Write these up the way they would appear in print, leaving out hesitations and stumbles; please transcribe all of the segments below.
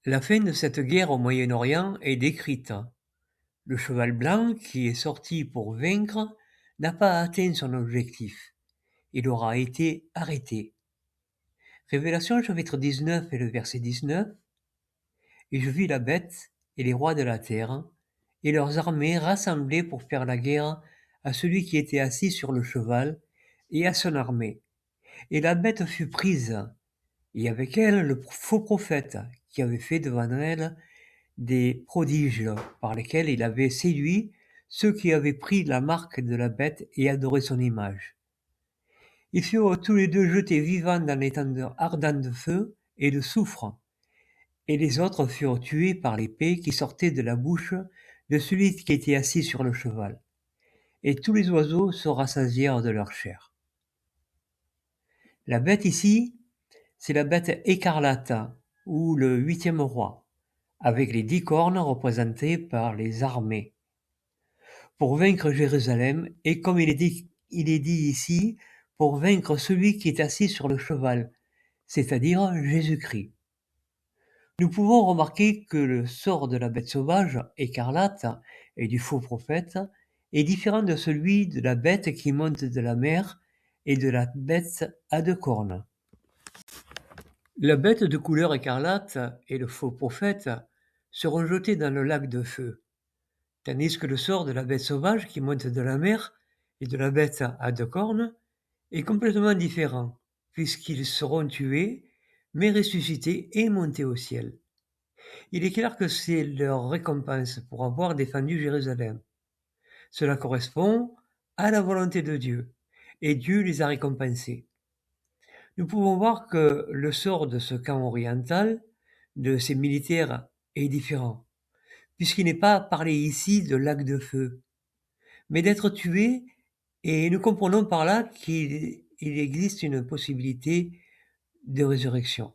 La fin de cette guerre au Moyen-Orient est décrite. Le cheval blanc, qui est sorti pour vaincre, n'a pas atteint son objectif. Il aura été arrêté. Révélation chapitre 19 et le verset 19. Et je vis la bête et les rois de la terre et leurs armées rassemblées pour faire la guerre à celui qui était assis sur le cheval et à son armée. Et la bête fut prise, et avec elle le faux prophète qui avait fait devant elle des prodiges par lesquels il avait séduit ceux qui avaient pris la marque de la bête et adoré son image. Ils furent tous les deux jetés vivants dans les tentes ardents de feu et de soufre, et les autres furent tués par l'épée qui sortait de la bouche de celui qui était assis sur le cheval. Et tous les oiseaux se rassasièrent de leur chair. La bête ici, c'est la bête écarlate, ou le 8e roi, avec les 10 cornes représentées par les armées, pour vaincre Jérusalem, et comme il est dit ici, pour vaincre celui qui est assis sur le cheval, c'est-à-dire Jésus-Christ. Nous pouvons remarquer que le sort de la bête sauvage, écarlate, et du faux prophète est différent de celui de la bête qui monte de la mer et de la bête à 2 cornes. La bête de couleur écarlate et le faux prophète seront jetés dans le lac de feu, tandis que le sort de la bête sauvage qui monte de la mer et de la bête à 2 cornes est complètement différent, puisqu'ils seront tués, mais ressuscités et montés au ciel. Il est clair que c'est leur récompense pour avoir défendu Jérusalem. Cela correspond à la volonté de Dieu, et Dieu les a récompensés. Nous pouvons voir que le sort de ce camp oriental, de ces militaires, est différent, puisqu'il n'est pas parlé ici de lac de feu, mais d'être tués, et nous comprenons par là qu'il existe une possibilité de résurrection.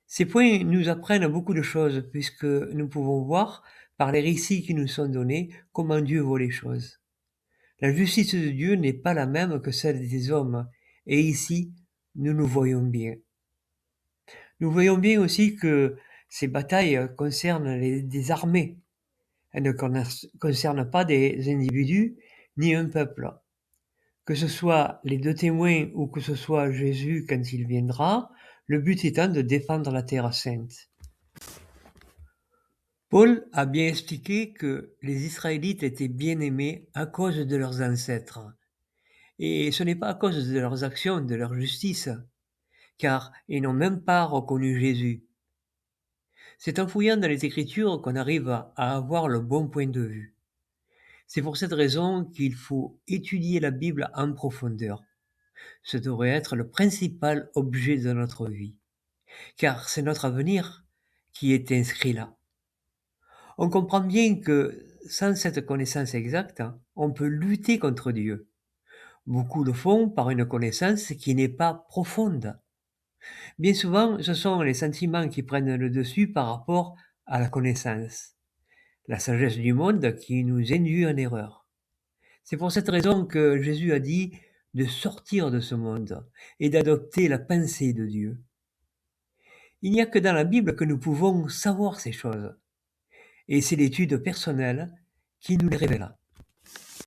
Ces points nous apprennent beaucoup de choses, puisque nous pouvons voir, par les récits qui nous sont donnés, comment Dieu voit les choses. La justice de Dieu n'est pas la même que celle des hommes, et ici, nous nous voyons bien. Nous voyons bien aussi que ces batailles concernent des armées. Elles ne concernent pas des individus ni un peuple. Que ce soit les 2 témoins ou que ce soit Jésus quand il viendra, le but étant de défendre la terre sainte. Paul a bien expliqué que les Israélites étaient bien-aimés à cause de leurs ancêtres. Et ce n'est pas à cause de leurs actions, de leur justice, car ils n'ont même pas reconnu Jésus. C'est en fouillant dans les Écritures qu'on arrive à avoir le bon point de vue. C'est pour cette raison qu'il faut étudier la Bible en profondeur. Ce devrait être le principal objet de notre vie, car c'est notre avenir qui est inscrit là. On comprend bien que sans cette connaissance exacte, on peut lutter contre Dieu. Beaucoup le font par une connaissance qui n'est pas profonde. Bien souvent, ce sont les sentiments qui prennent le dessus par rapport à la connaissance. La sagesse du monde qui nous induit en erreur. C'est pour cette raison que Jésus a dit de sortir de ce monde et d'adopter la pensée de Dieu. Il n'y a que dans la Bible que nous pouvons savoir ces choses. Et c'est l'étude personnelle qui nous les révèle.